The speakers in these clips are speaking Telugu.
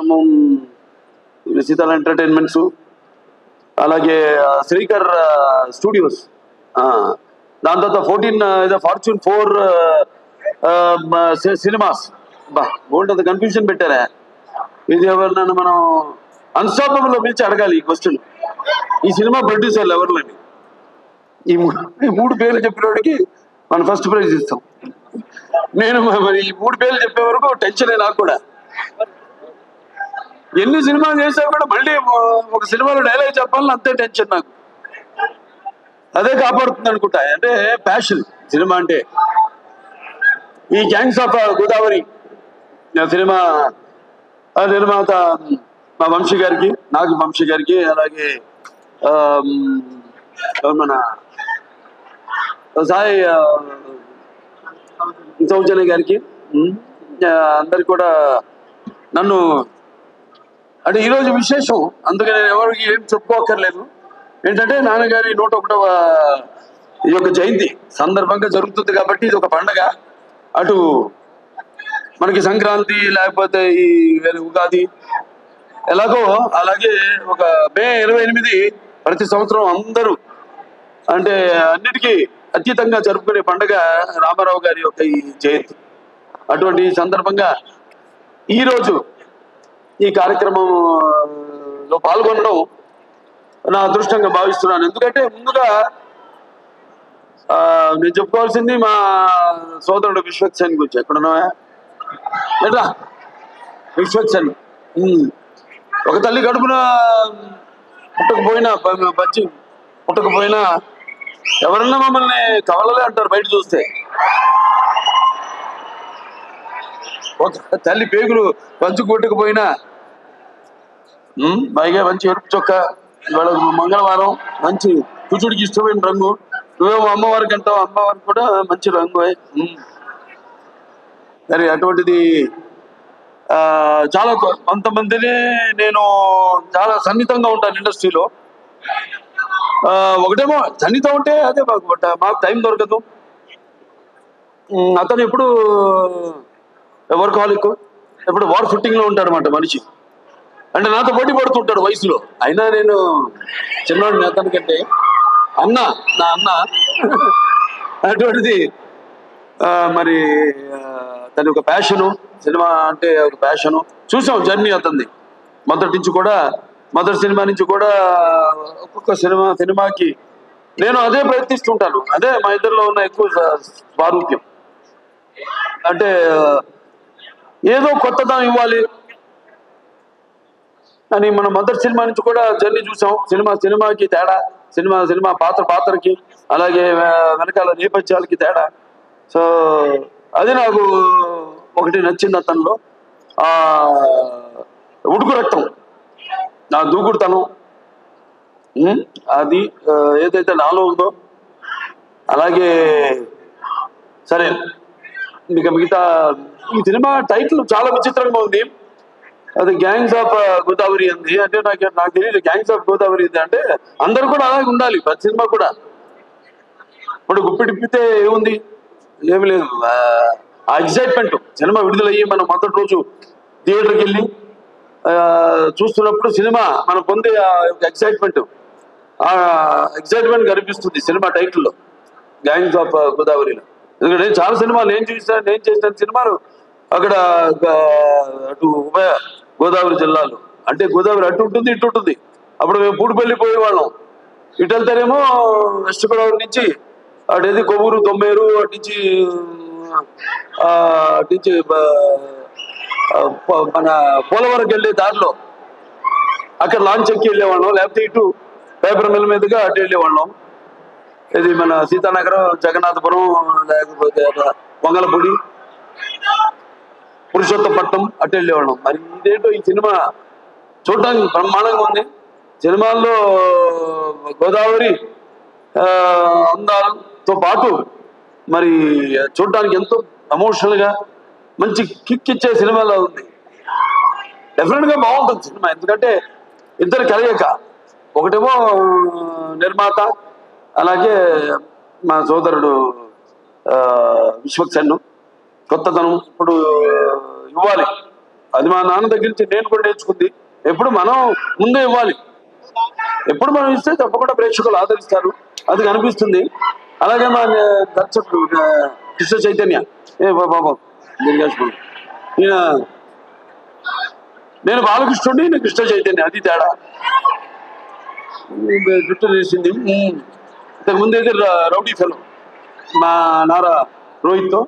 ఆశ్రమం, సీతాల ఎంటర్టైన్మెంట్స్, అలాగే శ్రీకర్ స్టూడియోస్, దాని తర్వాత 14 ఫార్చ్యూన్ 4 సినిమాస్. బా బోల్డ్ కన్ఫ్యూజన్ పెట్టారా. ఇది ఎవరినైనా మనం అన్స్టాపబుల్ లో పిలిచి అడగాలి ఈ క్వశ్చన్. ఈ సినిమా ప్రొడ్యూసర్లు ఎవరిని? ఈ 3 పేర్లు చెప్పినోడికి మనం ఫస్ట్ ప్రైజ్ ఇస్తాం. నేను మరి ఈ 3 పేర్లు చెప్పే వరకు టెన్షన్ నాకు కూడా. ఎన్ని సినిమాలు చేసా కూడా మళ్ళీ ఒక సినిమాలో డైలాగ్ చెప్పాలని అంతే టెన్షన్ నాకు. అదే కాపాడుతుంది అనుకుంటా. అంటే ప్యాషన్ సినిమా అంటే. ఈ గ్యాంగ్స్ ఆఫ్ గోదావరి సినిమా నిర్మాత మా వంశీ గారికి, నాగి వంశీ గారికి, అలాగే మన సాయి సౌజన్య గారికి, అందరికి కూడా నన్ను అంటే ఈరోజు విశేషం. అందుకే నేను ఎవరికి ఏం చెప్పుకోకర్లేదు. ఏంటంటే నాన్నగారి 101వ ఈ యొక్క జయంతి సందర్భంగా జరుగుతుంది కాబట్టి ఇది ఒక పండగ. అటు మనకి సంక్రాంతి, లేకపోతే ఈ ఉగాది ఎలాగో అలాగే ఒక మే 28 ప్రతి సంవత్సరం అందరూ అంటే అన్నిటికీ అతీతంగా జరుపుకునే పండుగ రామారావు గారి యొక్క ఈ జయంతి. అటువంటి సందర్భంగా ఈరోజు ఈ కార్యక్రమంలో పాల్గొనడం నా అదృష్టంగా భావిస్తున్నాను. ఎందుకంటే ముందుగా నేను చెప్పుకోవాల్సింది మా సోదరుడు విశ్వక్సేన్ గురించి. ఎక్కడున్నా లేదా విశ్వక్సేన్, ఒక తల్లి కడుపున పుట్టకపోయినా ఎవరన్నా మమ్మల్ని కవలలే అంటారు బయట చూస్తే. ఒక తల్లి పేగులు పంచు కొట్టకపోయినా పైగా మంచి ఎరుపు చొక్క, ఇవాళ మంగళవారం మంచి కుచుడికి ఇష్టమైన రంగు, నువ్వేమో అమ్మవారికి అంటావు, అమ్మవారికి కూడా మంచి రంగు. మరి అటువంటిది చాలా కొంతమందిని నేను చాలా సన్నిహితంగా ఉంటాను ఇండస్ట్రీలో. ఒకటేమో సన్నిహితం ఉంటే అదే మాకు టైం దొరకదు. అతను ఎప్పుడు వర్కాలిక్, ఎప్పుడు వార్ ఫుట్టింగ్ లో ఉంటాడు అన్నమాట మనిషి. అంటే నాతో పోటీ పడుతుంటాడు వయసులో. అయినా నేను చిన్నవాడిని అతనికంటే. నా అన్న అటువంటిది. మరి తన ఒక ప్యాషను, సినిమా అంటే ఒక ప్యాషను. చూసాం జర్నీ అతనిది మొదటి సినిమా నుంచి కూడా ఒక్కొక్క సినిమాకి నేను అదే ప్రయత్నిస్తుంటాను. అదే మా ఇద్దరిలో ఉన్న ఎక్కువ స్వారూప్యం. అంటే ఏదో కొత్తదనం ఇవ్వాలి అని మనం మొదటి సినిమా నుంచి కూడా జర్నీ చూసాం. సినిమాకి తేడా, సినిమా పాత్రకి, అలాగే వెనకాల నేపథ్యాలకి తేడా. సో అది నాకు ఒకటి నచ్చింది అతనిలో. ఉడుకు రక్తం, నా దూకుడుతనం, అది ఏదైతే నాలో ఉందో. అలాగే సరే ఇక మిగతా ఈ సినిమా టైటిల్ చాలా విచిత్రంగా ఉంది. అది గ్యాంగ్స్ ఆఫ్ గోదావరి అంది. అంటే నాకు తెలియదు గ్యాంగ్స్ ఆఫ్ గోదావరి అంటే అందరూ కూడా అలాగే ఉండాలి ప్రతి సినిమా కూడా. ఇప్పుడు గుప్పిడిప్పితే ఏముంది, ఏమి లేదు. ఆ ఎగ్జైట్మెంట్ సినిమా విడుదలయ్యి మనం మొదటి రోజు థియేటర్కి వెళ్ళి చూస్తున్నప్పుడు సినిమా మనం పొందే ఎగ్జైట్మెంట్ కనిపిస్తుంది సినిమా టైటిల్లో, గ్యాంగ్స్ ఆఫ్ గోదావరిలో. ఎందుకంటే చాలా సినిమాలు నేను చేసిన సినిమాలు అక్కడ అటు ఉభయ గోదావరి జిల్లాలో. అంటే గోదావరి అటు ఉంటుంది, ఇటు ఉంటుంది. అప్పుడు మేము పూడిపల్లి పోయేవాళ్ళం. ఇటు వెళ్తారేమో వెస్ట్ గోదావరి నుంచి అటేది కొవ్వూరు, తొమ్మేరు, అటు నుంచి మన పోలవరంకి వెళ్ళే దారిలో అక్కడ లాంచ్ ఎక్కి వెళ్ళేవాళ్ళం. లేకపోతే ఇటు పేపర్ మిల్ మీదుగా అటు వెళ్ళేవాళ్ళం. ఇది మన సీతానగరం, జగన్నాథపురం, లేకపోతే పొంగలపూడి, పురుషోత్తపట్నం అటు వెళ్ళేవాళ్ళం. మరి ఇదేంటో ఈ సినిమా చూడటానికి బ్రహ్మాండంగా ఉంది. సినిమాల్లో గోదావరి అందాలతో పాటు మరి చూడటానికి ఎంతో ఎమోషనల్ గా మంచి కిక్ ఇచ్చే సినిమాలో ఉంది. డెఫినెట్ గా బాగుంటుంది సినిమా. ఎందుకంటే ఇద్దరు కలయిక, ఒకటేమో నిర్మాత, అలాగే మా సోదరుడు విశ్వక్సేన్. కొత్తదనం ఇప్పుడు ఇవ్వాలి అది మా నాన్న దగ్గర నుంచి నేను కూడా నేర్చుకుంది. ఎప్పుడు మనం ముందే ఇవ్వాలి, ఎప్పుడు మనం ఇస్తే తప్పకుండా ప్రేక్షకులు ఆదరిస్తారు, అది కనిపిస్తుంది. అలాగే మా దర్శకుడు కృష్ణ చైతన్య బాబా ఈయన, నేను బాలకృష్ణుడి, నేను కృష్ణ చైతన్య, అది తేడా. జుట్టు చేసింది ఇంతకు ముందు అయితే రౌడీ ఫెలో మా నారా రోహిత్తో,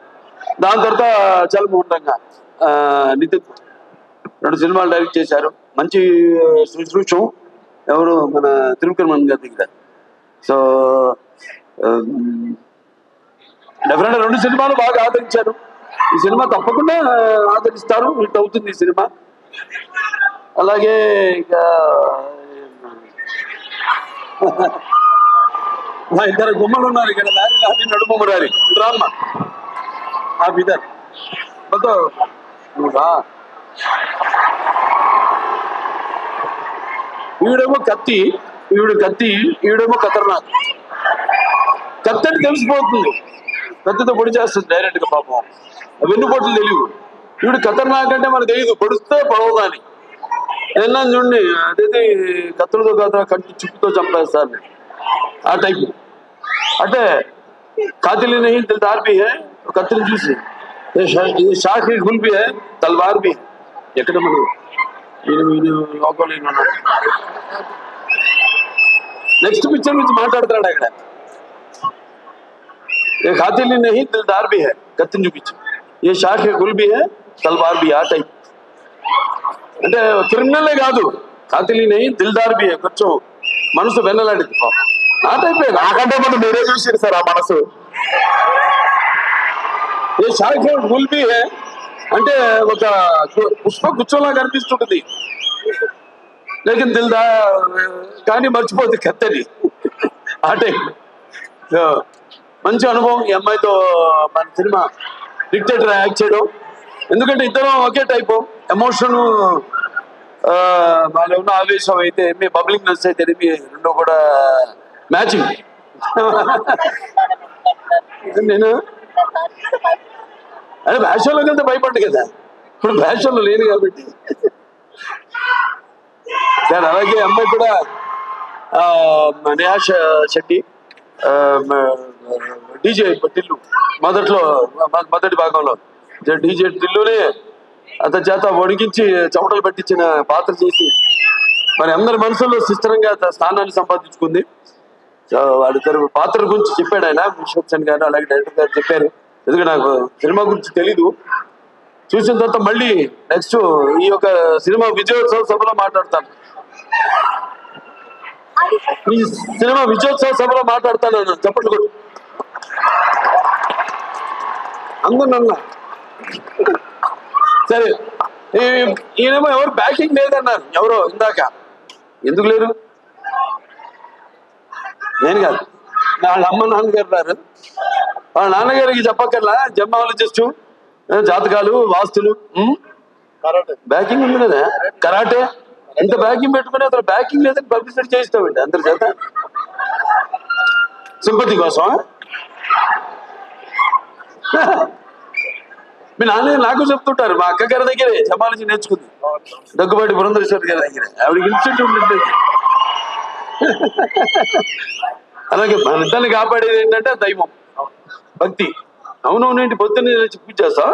దాని తర్వాత చలమోహన్ రంగా నితిన్ 2 సినిమాలు డైరెక్ట్ చేశారు. మంచి శుశ్రూషం ఎవరు మన త్రివిక్రమన్ గారి దగ్గర. సో డెఫినెట్గా 2 సినిమాలు బాగా ఆదరించారు. ఈ సినిమా తప్పకుండా ఆదరిస్తారు, హిట్ అవుతుంది ఈ సినిమా. అలాగే ఇక మా 2 గుమ్మలు ఉన్నారు ఇక్కడ, లారీ నడుము మురారి డ్రామా ఆ బిదర్ ఈవిడేమో కత్తి, ఈవిడేమో ఖతర్నాక్. కత్తి అని తెలిసిపోతుంది, కత్తితో పొడి చేస్తుంది డైరెక్ట్ గా. పాపం వెన్నుపోట్లు తెలియదు. ఈవిడ ఖతర్నాక్ అంటే మనకు తెలియదు, పొడిస్తే పడవదాని ఏమన్నా చూడండి. అదైతే కత్తులతో కాదు, కంటి చుట్టుతో చంపేస్తారు ఆ టైపు. అంటే కాతిలి నహీ దిల్దార్ భీ హై, కత్తిని చూసి షాఖీ గుల్ భీ హై, తల్వార్ భీ. ఎక్కడ మనం లోకంలో ఉన్నాడు. నెక్స్ట్ పిక్చర్ గురించి మాట్లాడుతున్నాడు అక్కడ. ఏ కాతిలి నహీ దిల్దార్ భీ హై, కత్తిని చూపించి, ఏ షాఖీ గుల్ భీ హై, తల్వార్ భీ. ఆ టైప్ అంటే క్రిమినలే కాదు, కాతిలి నహీ దిల్దార్ భీ హై, కొంచెం మనసు వెన్నలాంటిది. ఆ టైప్. నాకంటే మనం మీరే చూసారు సార్ ఆ మనసు. ఏ షాఖీ గుల్ భీ హై అంటే ఒక పుష్ప గుచ్చంలా కనిపిస్తుంటుంది, లేకిన్ దిల్దా కానీ మర్చిపోద్ది కత్తని. ఆ టైప్. మంచి అనుభవం ఈ అమ్మాయితో మన సినిమా డిక్టేటర్ యాక్ట్ చేయడం. ఎందుకంటే ఇద్దరం ఒకే టైపు ఎమోషన్, వాళ్ళు ఉన్న ఆవేశం అయితే బబ్లింగ్నెస్ అయితే 2 కూడా మ్యాచింగ్. నేను అదే బ్యాషన్లోకి వెళ్తే భయపడ్డు కదా, ఇప్పుడు బ్యాషన్లో లేను కాబట్టి. సార్ అలాగే అమ్మాయి కూడా నేహా శెట్టి డీజే టిల్లు మొదటి భాగంలో డీజే టిల్లునే అతని చేత వణికించి చెమటలు పట్టించిన పాత్ర చేసి మరి అందరి మనసుల్లో సుస్థిరంగా స్థానాన్ని సంపాదించుకుంది. వాడి పాత్ర గురించి చెప్పాడు ఆయన, విశ్వక్సేన్ గారు అలాగే డైరెక్టర్ గారు చెప్పారు. ఎందుకంటే నాకు సినిమా గురించి తెలీదు. చూసిన తర్వాత మళ్ళీ నెక్స్ట్ ఈ యొక్క సినిమా విజయోత్సవ సభలో మాట్లాడతాను. ఈ సినిమా విజయోత్సవ సభలో మాట్లాడతాను. చెప్పట్లు కూడా అందరు సరే. ఈయనేమో ఎవరు బ్యాకింగ్ లేదన్నారు, ఎవరో ఇందాక. ఎందుకు లేరు? నేను కాదు, వాళ్ళ అమ్మ నాన్నగారు రారు. వాళ్ళ నాన్నగారికి చెప్పక్కర్లా, జన్మాలజిస్టు, జాతకాలు, వాస్తులు, బ్యాకింగ్ ఉంది కదా. కరాటే ఎంత బ్యాకింగ్ పెట్టుకుని అతను బ్యాకింగ్ లేదని పబ్లిసిటీ చేయిస్తామండి అందరి చేత, సింపతి కోసం. మీ నాన్న నాకు చెప్తుంటారు, మా అక్క గారి దగ్గరే జమాలజీ నేర్చుకుంది, దగ్గుబాటి పురంధరేశ్వరి గారి దగ్గర. ఆవిడకి ఇన్స్టిట్యూట్ ఉంటుంది. అలాగే మన ఇద్దరిని కాపాడేది ఏంటంటే దైవం, భక్తి. అవునవునేంటి పొద్దున్నే లేచి పూజ చేస్తా,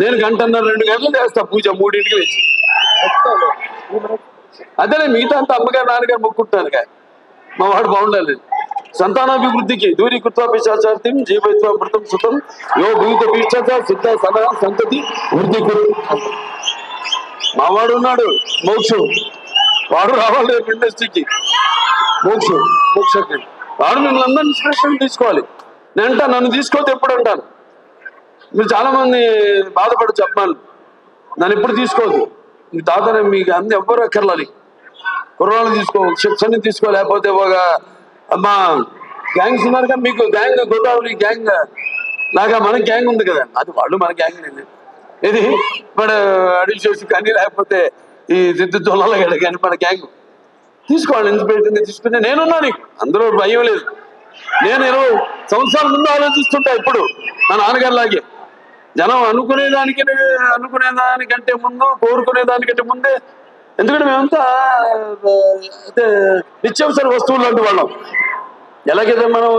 నేను 1:30-2 గంటలు చేస్తా పూజ, 3ంటికి లేచి. అదేనే మిగతా అంతా అమ్మగారు నాన్నగారు మొక్కుంటాను కానీ మా వాడు బాగుండాలి. సంతానాభివృద్ధికి దూరి కృత్వ పిశాచార్థం జీవత్వ మృతం సుతం యో భూత పిశాచ సిద్ధ సదా సంతతి వృద్ధి. మా వాడు ఉన్నాడు మోక్షం, వాడు రావాలి రేపు ఇండస్ట్రీకి. మోక్షకి వాడు మిమ్మల్ని అందరినీ ఇన్స్పిరేషన్ తీసుకోవాలి. నేను అంటా, నన్ను తీసుకోవద్దు ఎప్పుడు అంటాను. మీరు చాలా మంది బాధపడి చెప్పాను, నన్ను ఎప్పుడు తీసుకోవద్దు. మీ తాతనే మీకు అంత ఎవ్వరు అక్కర్లాలి. కుర్రాళ్ళు తీసుకో, శిక్షణ తీసుకో, లేకపోతే ఒక అమ్మా గ్యాంగ్స్ ఉన్నారు కదా మీకు, గ్యాంగ్ గోదావరి గ్యాంగ్ లాగా మన గ్యాంగ్ ఉంది కదా, అది వాళ్ళు మన గ్యాంగ్ లేదు. ఇది మన అడిగి చేసి కానీ లేకపోతే ఈ దిద్దు తొలలు కానీ మన గ్యాంగ్ తీసుకోవాలి. ఇన్స్పిరేషన్ తీసుకుంటే నేనున్నా, నీకు అందులో భయం లేదు. నేను 20 సంవత్సరాల ముందు ఆలోచిస్తుంటా ఇప్పుడు, నా నాన్నగారు లాగే జనం అనుకునేదానికంటే ముందు, కోరుకునేదానికంటే ముందే. ఎందుకంటే మేమంతా అంటే నిత్యావసర వస్తువులు లాంటి వాళ్ళం. ఎలాగైతే మనం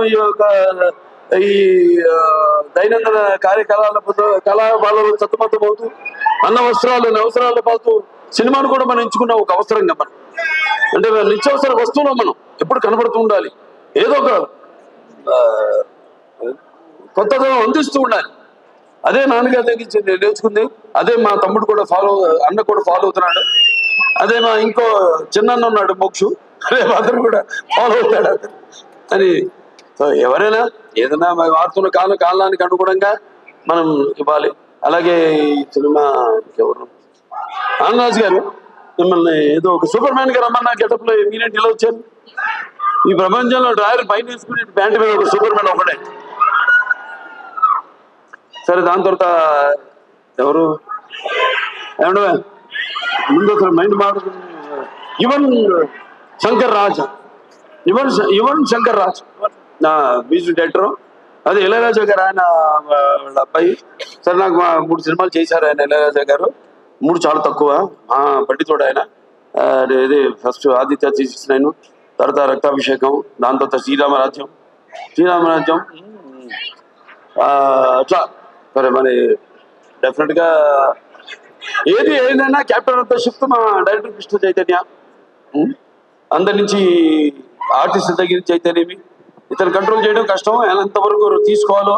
ఈ దైనందిన కళాపాలలో సతమతమవుతూ అన్న అవసరాలు పాతూ సినిమాను కూడా మనం ఎంచుకున్న ఒక అవసరంగా మనం, అంటే నిత్యావసర వస్తువులో మనం ఎప్పుడు కనబడుతూ ఉండాలి, ఏదో ఒక కొత్తదనం అందిస్తూ ఉండాలి. అదే నాన్నగారి దగ్గర నేర్చుకుంది, అదే మా తమ్ముడు కూడా అన్న కూడా ఫాలో అవుతున్నాడు, అదే మా ఇంకో చిన్న ఉన్నాడు మోక్షు, రేపు అతను కూడా ఫాలో అవుతాడు అని. సో ఎవరైనా ఏదైనా వాడుతున్న కాలానికి అనుగుణంగా మనం ఇవ్వాలి. అలాగే ఈ సినిమా ఎవరు ఆనందరాజు గారు మిమ్మల్ని ఏదో ఒక సూపర్ మ్యాన్ గా రమ్మన్నా గెటప్ లో మీరేంటి ఇలా వచ్చారు? ఈ ప్రపంచంలో డ్రైవర్ పైన వేసుకుని ప్యాంటు మీద ఒక సూపర్ మ్యాన్ ఒకటే. సరే, దాని తర్వాత ఎవరు ఏమన్నా ముందు అసలు మైండ్ మారుతుంది. యువన్ శంకర్ రాజ్ నా మ్యూజిక్ డైరెక్టర్. అదే ఇళయరాజా గారు, ఆయన వాళ్ళ అబ్బాయి. సరే, నాకు 3 సినిమాలు చేశారు ఆయన, ఇళయరాజా గారు. 3 చాలా తక్కువ, పండితోడు ఆయన. ఇది ఫస్ట్ ఆదిత్య 369, తర్వాత రక్తాభిషేకం, దాని తర్వాత శ్రీరామరాజ్యం అట్లా. సరే, మరి డెఫినెట్ గా ఏదైనా క్యాప్టెన్ ఆఫ్ ద షిప్ మా డైరెక్టర్ కృష్ణ చైతన్య. అందరి నుంచి ఆర్టిస్ట్ దగ్గర చైతన్యమి ఇతను కంట్రోల్ చేయడం కష్టం. ఎంతవరకు తీసుకోవాలో,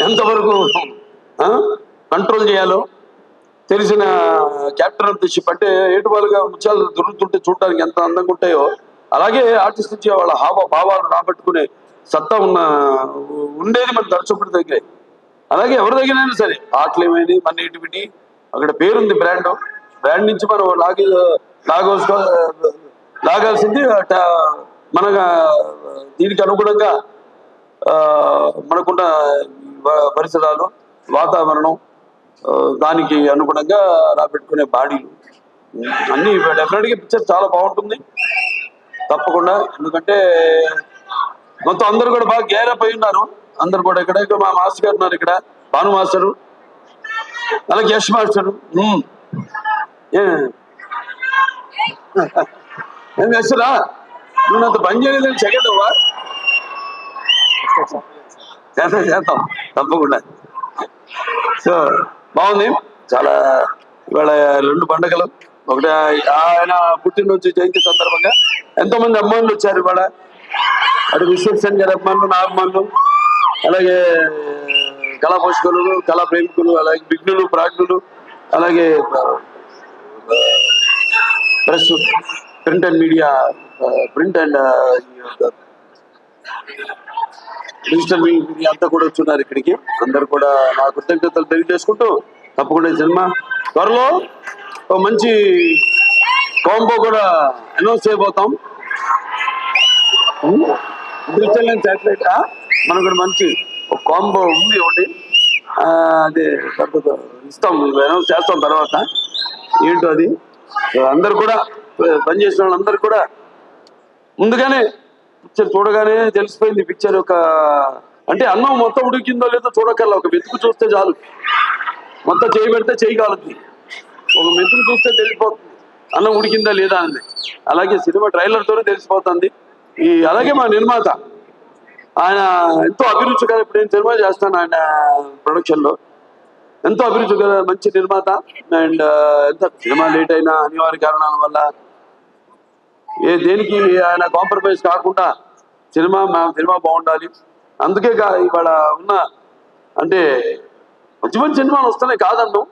ఎంతవరకు కంట్రోల్ చేయాలో తెలిసిన క్యాప్టెన్ ఆఫ్ ది షిప్. అంటే ఏటువాలుగా ముత్యాలు దొరుకుతుంటే చూడటానికి ఎంత అందంగా ఉంటాయో, అలాగే ఆర్టిస్ట్ నుంచి వాళ్ళ భావాలు రాబట్టుకునే సత్తా ఉండేది మన దర్శకుడి దగ్గరే. అలాగే ఎవరి దగ్గరైనా సరే, ఆటలు ఏమైనా మన నేటివిటీ అక్కడ పేరుంది, బ్రాండ్ నుంచి మనం లాగాల్సింది మన దీనికి అనుగుణంగా మనకున్న పరిసరాలు, వాతావరణం, దానికి అనుగుణంగా రాబెట్టుకునే బాడీలు అన్నీ డెఫినెట్గా పిక్చర్ చాలా బాగుంటుంది తప్పకుండా. ఎందుకంటే మొత్తం అందరూ కూడా బాగా గేరప్ అయి ఉన్నారు. అందరు కూడా ఇక్కడ మా మాస్టర్ గారు ఉన్నారు, ఇక్కడ భాను మాస్టరు, అలాగే యశ్ మాస్టరు. ఏం చేస్తారా నువ్వు అంత పని చేయలేదని సెకండ్ చేద్దాం తప్పకుండా. సో బాగుంది చాలా. ఇవాళ 2 పండుగలు, ఒకటి ఆయన పుట్టినరోజు జయంతి సందర్భంగా ఎంతో మంది అమ్మాయిలు వచ్చారు ఇవాళ. అటు విశ్వక్సేన్ గారి అభిమానులు, నా అభిమానులు, అలాగే కళా పోషకులు, కళా ప్రేమికులు, అలాగే విఘ్నులు, ప్రాజ్ఞులు, అలాగే print and media, print and digital media అంతా కూడా వచ్చున్నారు ఇక్కడికి. అందరు కూడా నా కృతజ్ఞతలు తెలియజేసుకుంటూ, తప్పకుండా ఈ సినిమా త్వరలో ఒక మంచి కాంబో కూడా అనౌన్స్ చేయబోతాం. డిజిటల్ అండ్ శాటిలైట్ మనకు కూడా మంచి ఒక కాంబో ఉంది ఒకటి, అదే ఇస్తాం, అనౌన్స్ చేస్తాం తర్వాత ఏంటో అది. అందరు కూడా పనిచేసిన వాళ్ళందరూ కూడా ముందుగానే పిక్చర్ చూడగానే తెలిసిపోయింది. పిక్చర్ అంటే అన్నం మొత్తం ఉడికిందో లేదో చూడకల్లా, ఒక మెతుకు చూస్తే చాలు. మొత్తం చేయబెడితే చేయగలుగుతుంది, ఒక మెతుకు చూస్తే తెలిసిపోతుంది అన్నం ఉడికిందా లేదా అని. అలాగే సినిమా ట్రైలర్తోనే తెలిసిపోతుంది. అలాగే మా నిర్మాత ఆయన ఎంతో అభిరుచిగా, ఇప్పుడు నేను సినిమా చేస్తాను ఆయన ప్రొడక్షన్లో, ఎంతో అభిరుచిగా మంచి నిర్మాత. అండ్ ఎంత సినిమా లేట్ అయినా అనివార్య కారణాల వల్ల దేనికి ఆయన కాంప్రమైజ్ కాకుండా సినిమా బాగుండాలి. అందుకే ఇవాళ ఉన్న అంటే మంచి మంచి సినిమాలు వస్తున్నాయి కాదన్నాం,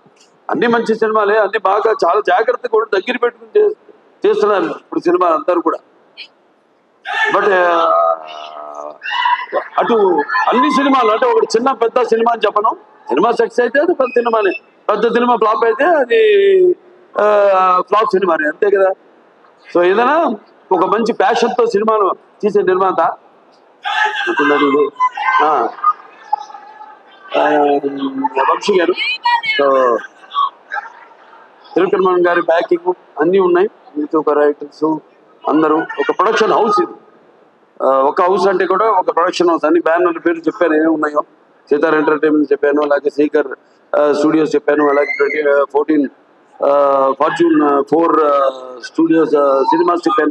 అన్ని మంచి సినిమాలే, అన్ని బాగా చాలా జాగ్రత్తగా కూడా దగ్గర పెట్టుకుని చేస్తున్నారు ఇప్పుడు సినిమా అందరూ కూడా. బట్ అటు అన్ని సినిమాలు అంటే ఒకటి చిన్న పెద్ద సినిమా అని చెప్పను. సినిమా సక్సెస్ అయితే అది పెద్ద సినిమానే, పెద్ద సినిమా ఫ్లాప్ అయితే అది ఫ్లాప్ సినిమానే, అంతే కదా. సో ఏదైనా ఒక మంచి ప్యాషన్తో సినిమాను తీసే నిర్మాత వంశీ గారు. సో తిరుకర్మన్ గారి బ్యాకింగ్ అన్నీ ఉన్నాయి, మిగతా ఒక రైటర్స్ అందరూ, ఒక ప్రొడక్షన్ హౌస్ ఇది. ఒక హౌస్ అంటే కూడా ఒక ప్రొడక్షన్ హౌస్. అన్ని బ్యానర్ల పేరు చెప్పాను ఏమేమి ఉన్నాయో, సీతార్ ఎంటర్టైన్మెంట్ చెప్పాను, అలాగే శ్రీకర్ స్టూడియోస్ చెప్పాను, అలాగే 14 ఫార్చ్యూన్ 4 స్టూడియోస్ సినిమాస్ చెప్పాను.